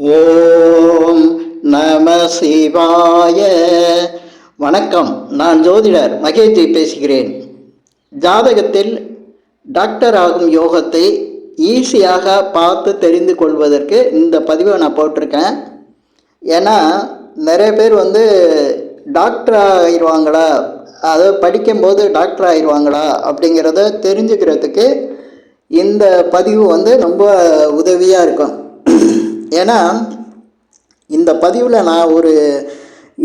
ஓம் நம சிவாய. வணக்கம். நான் ஜோதிடர் மகேஜி பேசுகிறேன். ஜாதகத்தில் டாக்டர் ஆகும் யோகத்தை ஈஸியாக பார்த்து தெரிந்து கொள்வதற்கு இந்த பதிவை நான் போட்டிருக்கேன். ஏன்னா நிறைய பேர் டாக்டர் ஆகிடுவாங்களா, அதை படிக்கும்போது டாக்டர் ஆகிடுவாங்களா அப்படிங்கிறத தெரிஞ்சுக்கிறதுக்கு இந்த பதிவு ரொம்ப உதவியாக இருக்கும். ஏன்னா இந்த பதிவில் நான் ஒரு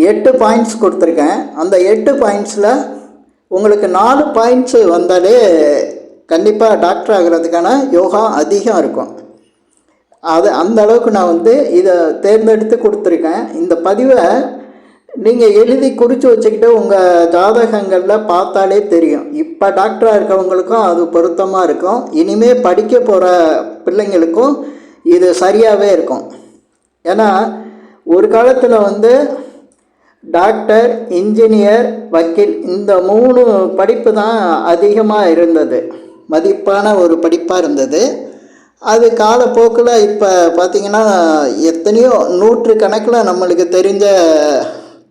8 பாயிண்ட்ஸ் கொடுத்துருக்கேன். அந்த 8 பாயிண்ட்ஸில் உங்களுக்கு 4 பாயிண்ட்ஸு வந்தாலே கண்டிப்பாக டாக்டர் ஆகிறதுக்கான யோகம் அதிகம் இருக்கும். அந்த அளவுக்கு நான் இதை தேர்ந்தெடுத்து கொடுத்துருக்கேன். இந்த பதிவை நீங்கள் எழுதி குறித்து வச்சுக்கிட்டு உங்கள் ஜாதகங்களில் பார்த்தாலே தெரியும். இப்போ டாக்டராக இருக்கவங்களுக்கும் அது பொருத்தமாக இருக்கும். இனிமேல் படிக்க போகிற பிள்ளைங்களுக்கும் இது சரியாகவே இருக்கும். ஏன்னா ஒரு காலத்தில் டாக்டர், இன்ஜினியர், வக்கீல் இந்த 3 படிப்பு தான் அதிகமாக இருந்தது, மதிப்பான ஒரு படிப்பாக இருந்தது. அது காலப்போக்கில் இப்போ பார்த்திங்கன்னா எத்தனையோ 100 கணக்கில் நம்மளுக்கு தெரிஞ்ச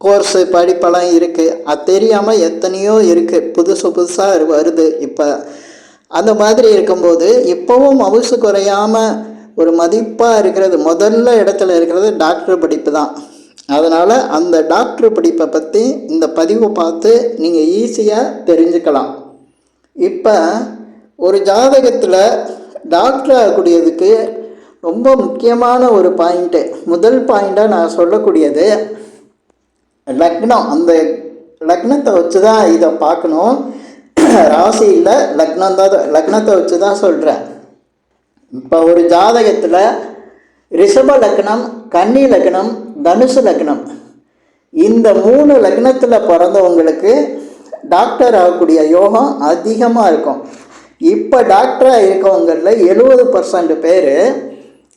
கோர்ஸு படிப்பெல்லாம் இருக்குது. அது தெரியாமல் எத்தனையோ இருக்குது, புதுசாக வருது. இப்போ அந்த மாதிரி இருக்கும்போது இப்போவும் மவுசு குறையாமல் ஒரு மதிப்பாக இருக்கிறது, முதல்ல இடத்துல இருக்கிறது டாக்டர் படிப்பு தான். அதனால் அந்த டாக்டர் படிப்பை பற்றி இந்த பதிவை பார்த்து நீங்கள் ஈஸியாக தெரிஞ்சுக்கலாம். இப்போ ஒரு ஜாதகத்தில் டாக்டர் ஆகக்கூடியதுக்கு ரொம்ப முக்கியமான ஒரு பாயிண்ட்டு, முதல் பாயிண்ட்டாக நான் சொல்லக்கூடியது லக்னம். அந்த லக்னத்தை வச்சு தான் இதை பார்க்கணும். ராசி இல்லை, லக்னத்தை வச்சு தான் சொல்கிறேன். இப்போ ஒரு ஜாதகத்தில் ரிஷப லக்னம், கன்னி லக்னம், தனுசு லக்னம், இந்த 3 லக்னத்தில் பிறந்தவங்களுக்கு டாக்டர் ஆகக்கூடிய யோகம் அதிகமாக இருக்கும். இப்போ டாக்டராக இருக்கவங்களில் 70% பேர்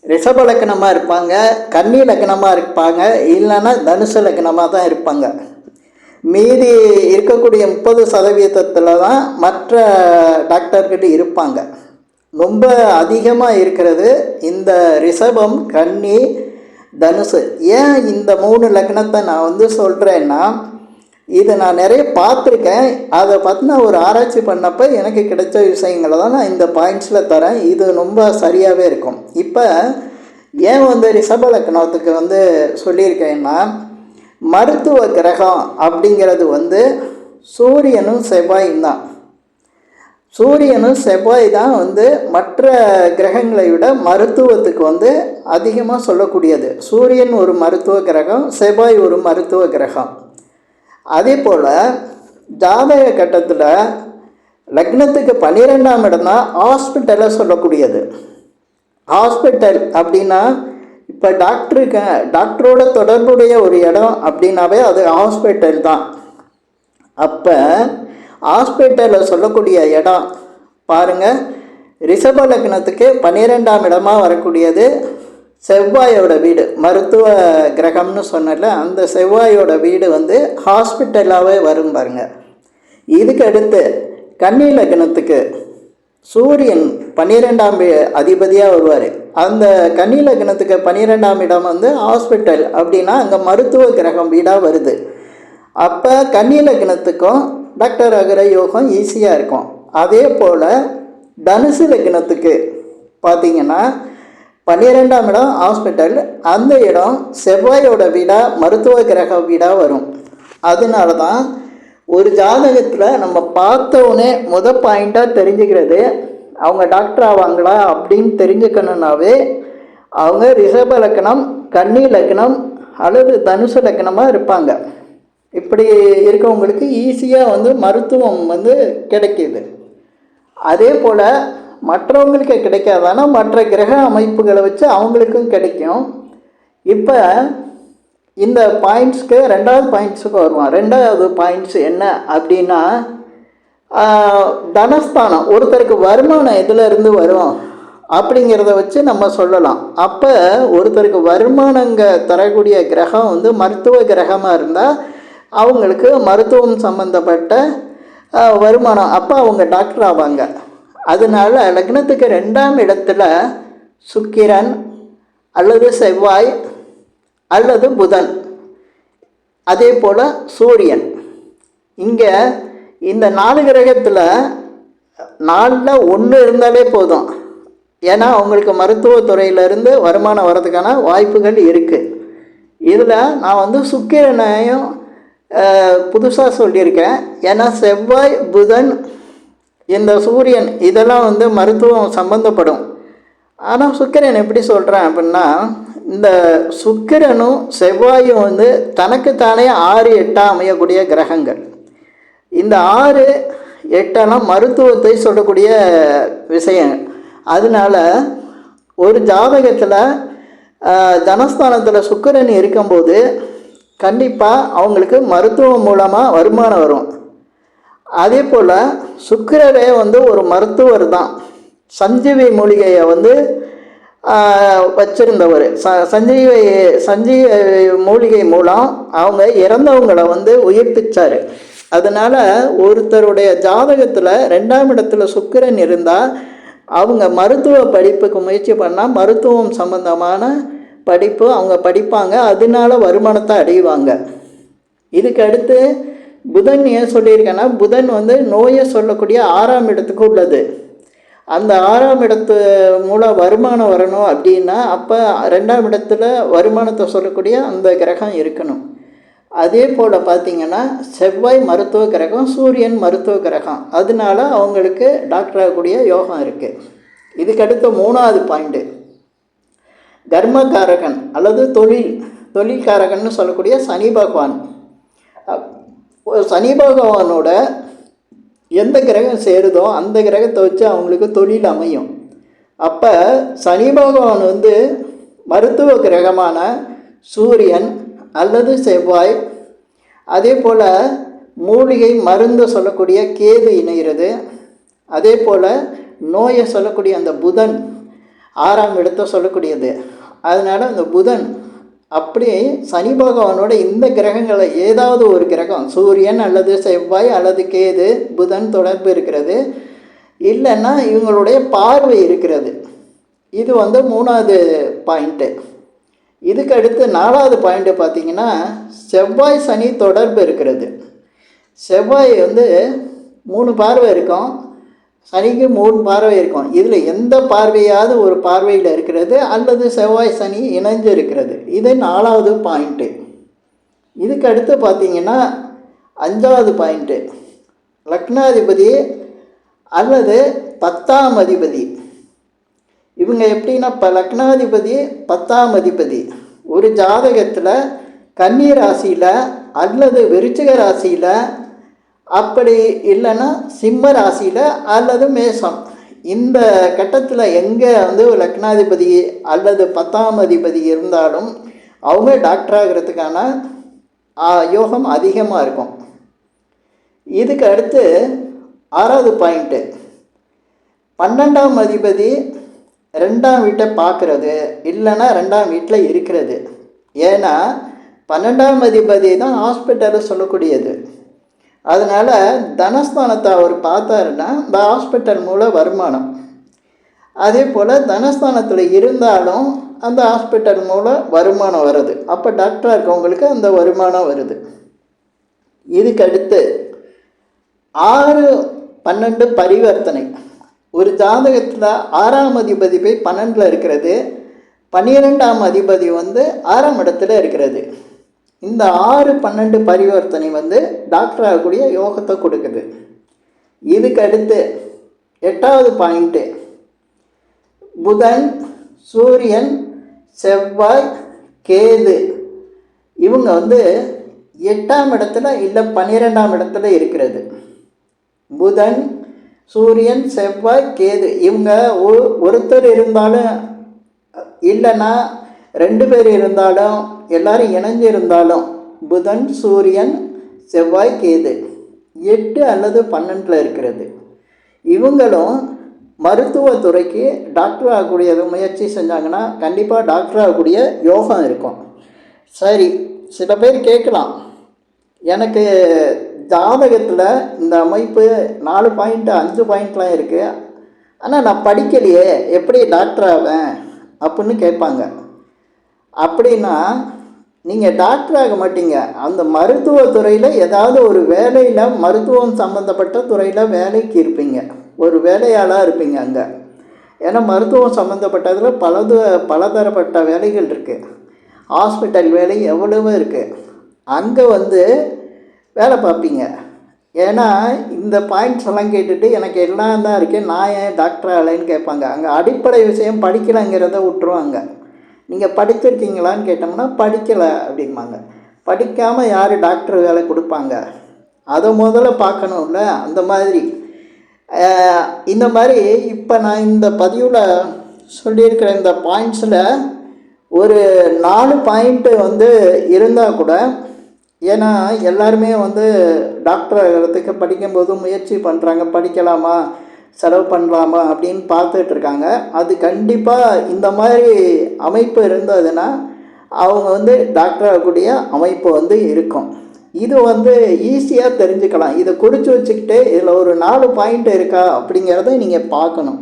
ரிஷப லக்னமாக இருப்பாங்க, கன்னி லக்னமாக இருப்பாங்க, இல்லைன்னா தனுசு லக்னமாக தான் இருப்பாங்க. மீதி இருக்கக்கூடிய 30% தான் மற்ற டாக்டர்கிட்ட இருப்பாங்க. ரொம்ப அதிகமாக இருக்கிறது இந்த ரிஷபம், கன்னி, தனுசு. ஏன் இந்த 3 லக்னத்தை நான் சொல்கிறேன்னா, இதை நான் நிறைய பார்த்துருக்கேன். அதை பற்றின ஒரு ஆராய்ச்சி பண்ணப்போ எனக்கு கிடைச்ச விஷயங்களை தான் நான் இந்த பாயிண்ட்ஸில் தரேன். இது ரொம்ப சரியாகவே இருக்கும். இப்போ ஏன் ரிஷப லக்னத்துக்கு சொல்லியிருக்கேன்னா, மருத்துவ கிரகம் அப்படிங்கிறது சூரியனும் செவ்வாயும் தான். சூரியனும் செவ்வாய் தான் மற்ற கிரகங்களை விட மருத்துவத்துக்கு அதிகமாக சொல்லக்கூடியது. சூரியன் ஒரு மருத்துவ கிரகம், செவ்வாய் ஒரு மருத்துவ கிரகம். அதே போல் ஜாதக கட்டத்தில் லக்னத்துக்கு 12ஆம் இடம் தான் ஹாஸ்பிட்டலை சொல்லக்கூடியது. ஹாஸ்பிட்டல் அப்படின்னா இப்போ டாக்டரோட தொடர்புடைய ஒரு இடம் அப்படின்னாவே அது ஹாஸ்பிட்டல் தான். அப்போ ஹாஸ்பிட்டலில் சொல்லக்கூடிய இடம் பாருங்கள், ரிஷப லக்னத்துக்கு 12ஆம் இடமாக வரக்கூடியது செவ்வாயோட வீடு. மருத்துவ கிரகம்னு சொன்னல, அந்த செவ்வாயோட வீடு ஹாஸ்பிட்டலாகவே வரும் பாருங்கள். இதுக்கு அடுத்து கன்னி லக்னத்துக்கு சூரியன் 12ஆம் அதிபதியாக வருவார். அந்த கன்னி லக்னத்துக்கு 12ஆம் இடம் ஹாஸ்பிட்டல் அப்படின்னா அங்கே மருத்துவ கிரகம் வீடாக வருது. அப்போ கன்னி லக்னத்துக்கும் டாக்டர் ஆகிற யோகம் ஈஸியாக இருக்கும். அதே போல் தனுசு லக்னத்துக்கு பார்த்திங்கன்னா 12ஆம் இடம் ஹாஸ்பிட்டல், அந்த இடம் செவ்வாயோட வீடாக மருத்துவ கிரக வீடாக வரும். அதனால தான் ஒரு ஜாதகத்தில் நம்ம பார்த்தோன்னே பாயிண்ட்டாக தெரிஞ்சுக்கிறது அவங்க டாக்டர் ஆவாங்களா அப்படின்னு தெரிஞ்சுக்கணுன்னாவே அவங்க ரிஷப லக்னம், கன்னி லக்னம் அல்லது தனுசு லக்னமாக இருப்பாங்க. இப்படி இருக்கவங்களுக்கு ஈஸியாக மருத்துவம் கிடைக்கிது. அதே போல் மற்றவங்களுக்கு கிடைக்காதானா மற்ற கிரக அமைப்புகளை வச்சு அவங்களுக்கும் கிடைக்கும். இப்போ இந்த பாயிண்ட்ஸ்க்கு 2வது பாயிண்ட்ஸுக்கு வருவோம். 2வது பாயிண்ட்ஸ் என்ன அப்படின்னா, தனஸ்தானம், ஒருத்தருக்கு வருமானம் எதுலேருந்து வரும் அப்படிங்கிறத வச்சு நம்ம சொல்லலாம். அப்போ ஒருத்தருக்கு வருமானங்க தரக்கூடிய கிரகம் மருத்துவ கிரகமாக இருந்தால் அவங்களுக்கு மருத்துவம் சம்மந்தப்பட்ட வருமானம், அப்போ அவங்க டாக்டர் ஆவாங்க. அதனால் லக்னத்துக்கு 2ஆம் இடத்துல சுக்கிரன், அல்லது செவ்வாய் அல்லது புதன், அதே போல் சூரியன். இங்கே இந்த 4 கிரகத்தில் 4ல் 1 இருந்தாலே போதும். ஏன்னா அவங்களுக்கு மருத்துவத்துறையிலேருந்து வருமானம் வர்றதுக்கான வாய்ப்புகள் இருக்குது. இதில் நான் சுக்கிரனையும் புதுசாக சொல்லியிருக்கேன். ஏன்னா செவ்வாய், புதன், இந்த சூரியன் இதெல்லாம் மருத்துவம் சம்பந்தப்படும். ஆனால் சுக்கிரன் எப்படி சொல்கிறேன் அப்படின்னா, இந்த சுக்கிரனும் செவ்வாயும் தனக்குத்தானே 6, 8 அமையக்கூடிய கிரகங்கள். இந்த 6, 8 மருத்துவத்தை சொல்லக்கூடிய விஷயம். அதனால் ஒரு ஜாதகத்தில் தனஸ்தானத்தில் சுக்கிரன் இருக்கும்போது கண்டிப்பாக அவங்களுக்கு மருத்துவம் மூலமாக வருமானம் வரும். அதே போல் சுக்கிரரே ஒரு மருத்துவர் தான். சஞ்சீவி மூலிகையை வச்சிருந்தவர். சஞ்சீவி மூலிகை மூலம் அவங்க இறந்தவங்களை உயிர்ப்பிச்சார். அதனால் ஒருத்தருடைய ஜாதகத்தில் 2ஆம் இடத்துல சுக்கிரன் இருந்தால் அவங்க மருத்துவ படிப்புக்கு முயற்சி பண்ணால் மருத்துவம் சம்பந்தமான படிப்பு அவங்க படிப்பாங்க. அதனால வருமானத்தை அடைவாங்க. இதுக்கு அடுத்து புதன் ஏன் சொல்லியிருக்கேன்னா, புதன் நோயை சொல்லக்கூடிய 6ஆம் இடத்துக்கு உள்ளது. அந்த 6ஆம் இடத்து மூலம் வருமானம் வரணும் அப்படின்னா அப்போ 2ஆம் இடத்துல வருமானத்தை சொல்லக்கூடிய அந்த கிரகம் இருக்கணும். அதே போல் பார்த்திங்கன்னா செவ்வாய் மருத்துவ கிரகம், சூரியன் மருத்துவ கிரகம். அதனால அவங்களுக்கு டாக்டர் ஆகக்கூடிய யோகம் இருக்குது. இதுக்கடுத்து 3வது பாயிண்ட்டு, கர்மகாரகன் அல்லது தொழில்காரகன்னு சொல்லக்கூடிய சனி பகவான். சனி பகவானோட எந்த கிரகம் சேருதோ அந்த கிரகத்தை வச்சு அவங்களுக்கு தொழில் அமையும். அப்போ சனி பகவான் மருத்துவ கிரகமான சூரியன் அல்லது செவ்வாய், அதே போல் மூலிகை மருந்து சொல்லக்கூடிய கேது இணைகிறது. அதே போல் நோயை சொல்லக்கூடிய அந்த புதன் 6ஆம் இடத்தை சொல்லக்கூடியது. அதனால் அந்த புதன் அப்படி சனி பகவானோட இந்த கிரகங்களை ஏதாவது ஒரு கிரகம், சூரியன் அல்லது செவ்வாய் அல்லது கேது, புதன் தொடர்பு இருக்கிறது. இல்லைன்னா இவங்களுடைய பார்வை இருக்கிறது. இது 3வது பாயிண்ட்டு. இதுக்கு அடுத்து 4வது பாயிண்ட்டு பார்த்திங்கன்னா, செவ்வாய் சனி தொடர்பு இருக்கிறது. செவ்வாய் 3 பார்வை இருக்கும், சனிக்கு 3 பார்வை இருக்கும். இதில் எந்த பார்வையாவது ஒரு பார்வையில் இருக்கிறது அல்லது செவ்வாய் சனி இணைஞ்சு இருக்கிறது. இது 4வது பாயிண்ட்டு. இதுக்கு அடுத்து பார்த்திங்கன்னா 5வது பாயிண்ட்டு, லக்னாதிபதி அல்லது 10ஆம் அதிபதி. இவங்க எப்படின்னா, இப்போ லக்னாதிபதி 10ஆம் அதிபதி ஒரு ஜாதகத்தில் கன்னி ராசியில் அல்லது விருச்சிக ராசியில், அப்படி இல்லைன்னா சிம்ம ராசியில் அல்லது மேசம், இந்த கட்டத்தில் எங்கே லக்னாதிபதி அல்லது 10ஆம் அதிபதி இருந்தாலும் அவங்க டாக்டர் ஆகிறதுக்கான யோகம் அதிகமாக இருக்கும். இதுக்கு அடுத்து 6வது பாயிண்ட்டு, 12ஆம் அதிபதி 2ஆம் வீட்டை பார்க்குறது இல்லைன்னா 2ஆம் வீட்டில் இருக்கிறது. ஏன்னா 12ஆம் அதிபதி தான் ஹாஸ்பிட்டலில் சொல்லக்கூடியது. அதனால் தனஸ்தானத்தை அவர் பார்த்தாருன்னா இந்த ஹாஸ்பிட்டல் மூலம் வருமானம். அதே போல் தனஸ்தானத்தில் இருந்தாலும் அந்த ஹாஸ்பிட்டல் மூலம் வருமானம் வருது. அப்போ டாக்டராக இருக்கவங்களுக்கு அந்த வருமானம் வருது. இதுக்கு அடுத்து 6, 12 பரிவர்த்தனை. ஒரு ஜாதகத்தில் 6ஆம் அதிபதி போய் 12ல் இருக்கிறது, 12ஆம் அதிபதி 6ஆம் இடத்துல இருக்கிறது. இந்த 6, 12 பரிவர்த்தனை டாக்டர் ஆகக்கூடிய யோகத்தை கொடுக்குது. இதுக்கு அடுத்து 8வது பாயிண்ட்டு, புதன், சூரியன், செவ்வாய், கேது இவங்க 8ஆம் இடத்துல இல்லை 12ஆம் இடத்துல இருக்கிறது. புதன், சூரியன், செவ்வாய், கேது இவங்க ஒருத்தர் இருந்தாலும் இல்லைன்னா 2 பேர் இருந்தாலும் எல்லாரும் இணைஞ்சு இருந்தாலும் புதன், சூரியன், செவ்வாய், கேது 8 அல்லது 12ல் இருக்கிறது. இவங்களும் மருத்துவத்துறைக்கு டாக்டர் ஆகக்கூடிய முயற்சி செஞ்சாங்கன்னா கண்டிப்பாக டாக்டர் ஆகக்கூடிய யோகம் இருக்கும். சரி, சில பேர் கேட்கலாம், எனக்கு ஜாதகத்தில் இந்த அமைப்பு 4 பாயிண்ட்டு 5 பாயிண்ட்லாம் இருக்குது, ஆனால் நான் படிக்கலையே எப்படி டாக்டர் ஆவேன் அப்படின்னு கேட்பாங்க. அப்படின்னா நீங்கள் டாக்டர் ஆக மாட்டீங்க. அந்த மருத்துவத்துறையில் ஏதாவது ஒரு வேலையில், மருத்துவம் சம்மந்தப்பட்ட துறையில் வேலைக்கு இருப்பீங்க, ஒரு வேலையாளாக இருப்பீங்க அங்கே. ஏன்னா மருத்துவம் சம்மந்தப்பட்டதில் பலதரப்பட்ட வேலைகள் இருக்குது. ஹாஸ்பிட்டல் வேலை எவ்வளவோ இருக்குது. அங்கே வேலை பார்ப்பீங்க. ஏன்னா இந்த பாயிண்ட்ஸ் எல்லாம் கேட்டுட்டு எனக்கு எல்லாம் தான் இருக்கேன், நான் ஏன் டாக்டர் ஆகலைன்னு கேட்பாங்க. அங்கே அடிப்படை விஷயம் படிக்கலைங்கிறத விட்டுருவாங்க. நீங்கள் படிச்சிருக்கீங்களான்னு கேட்டோம்னா படிக்கலை அப்படிம்பாங்க. படிக்காமல் யார் டாக்டர் வேலை கொடுப்பாங்க? அதை முதல்ல பார்க்கணும்ல. அந்த மாதிரி இந்த மாதிரி இப்போ நான் இந்த பதிவில் சொல்லியிருக்கிற இந்த பாயிண்ட்ஸில் ஒரு 4 பாயிண்ட்டு இருந்தால் கூட, ஏன்னா எல்லாருமே டாக்டர் ஆகிறதுக்கு படிக்கும்போது முயற்சி பண்ணுறாங்க, படிக்கலாமா செலவு பண்ணலாமா அப்படின்னு பார்த்துட்ருக்காங்க. அது கண்டிப்பாக இந்த மாதிரி அமைப்பு இருந்ததுன்னா அவங்க டாக்டர் ஆகக்கூடிய அமைப்பு இருக்கும். இது ஈஸியாக தெரிஞ்சுக்கலாம். இதை குறித்து வச்சுக்கிட்டு இதில் ஒரு 4 பாயிண்ட் இருக்கா அப்படிங்கிறத நீங்கள் பார்க்கணும்.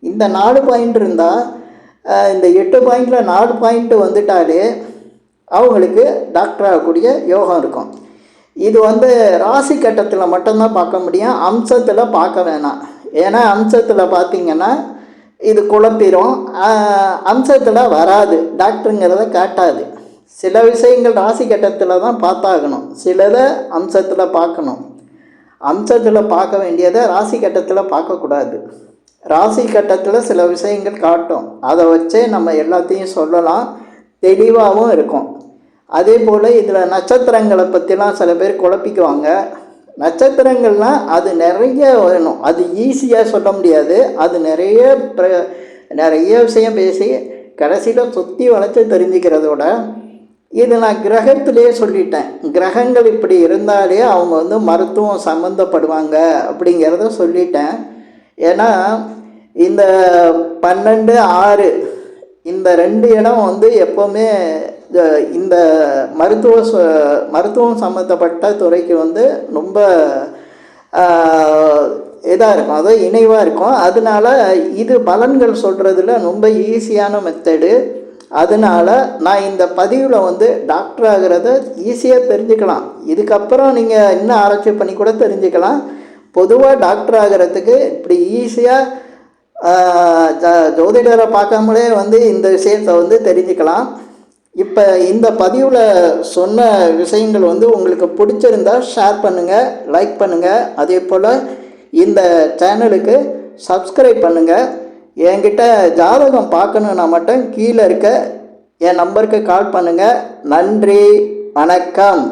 இந்த 4 பாயிண்ட் இருந்தால், இந்த 8 பாயிண்டில் 4 பாயிண்ட்டு வந்துட்டாலே அவங்களுக்கு டாக்டர் ஆகக்கூடிய யோகம் இருக்கும். இது ராசி கட்டத்தில் மட்டும்தான் பார்க்க முடியும், அம்சத்தில் பார்க்க வேணாம். ஏன்னா அம்சத்தில் பார்த்திங்கன்னா இது குழப்பிடும், அம்சத்தில் வராது, டாக்டருங்கிறத காட்டாது. சில விஷயங்கள் ராசி கட்டத்தில் தான் பார்த்தாகணும், சிலதை அம்சத்தில் பார்க்கணும். அம்சத்தில் பார்க்க வேண்டியதை ராசி கட்டத்தில் பார்க்கக்கூடாது. ராசி கட்டத்தில் சில விஷயங்கள் காட்டும், அதை வச்சே நம்ம எல்லாத்தையும் சொல்லலாம், தெளிவாகவும் இருக்கும். அதே போல் இதில் நட்சத்திரங்களை பற்றிலாம் சில பேர் குழப்பிக்குவாங்க. நட்சத்திரங்கள்லாம் அது நிறைய வேணும், அது ஈஸியாக சொல்ல முடியாது. அது நிறைய விஷயம் பேசி கடைசியில் சுற்றி வளைச்சி தெரிஞ்சுக்கிறதோட, இது நான் கிரகத்திலே சொல்லிட்டேன். கிரகங்கள் இப்படி இருந்தாலே அவங்க மருத்துவம் சம்மந்தப்படுவாங்க அப்படிங்கிறத சொல்லிட்டேன். ஏன்னா இந்த 12, 6 இந்த 2 இடம் எப்போவுமே இந்த மருத்துவம் சம்மந்தப்பட்ட துறைக்கு ரொம்ப இதாக இருக்கும், அதாவது இணைவாக இருக்கும். அதனால இது பலன்கள் சொல்கிறதுல ரொம்ப ஈஸியான மெத்தடு. அதனால் நான் இந்த பதிவில் டாக்டர் ஆகிறத ஈஸியாக தெரிஞ்சுக்கலாம். இதுக்கப்புறம் நீங்கள் இன்னும் ஆராய்ச்சி பண்ணி கூட தெரிஞ்சுக்கலாம். பொதுவாக டாக்டர் ஆகிறதுக்கு இப்படி ஈஸியாக ஜோதிடரை பார்க்காமலே இந்த விஷயத்தை தெரிஞ்சுக்கலாம். இப்போ இந்த பதிவில் சொன்ன விஷயங்கள் உங்களுக்கு பிடிச்சிருந்தால் ஷேர் பண்ணுங்கள், லைக் பண்ணுங்கள். அதே போல் இந்த சேனலுக்கு சப்ஸ்கிரைப் பண்ணுங்கள். என்கிட்ட ஜாதகம் பார்க்கணுன்னா மட்டும் கீழே இருக்க என் நம்பருக்கு கால் பண்ணுங்கள். நன்றி, வணக்கம்.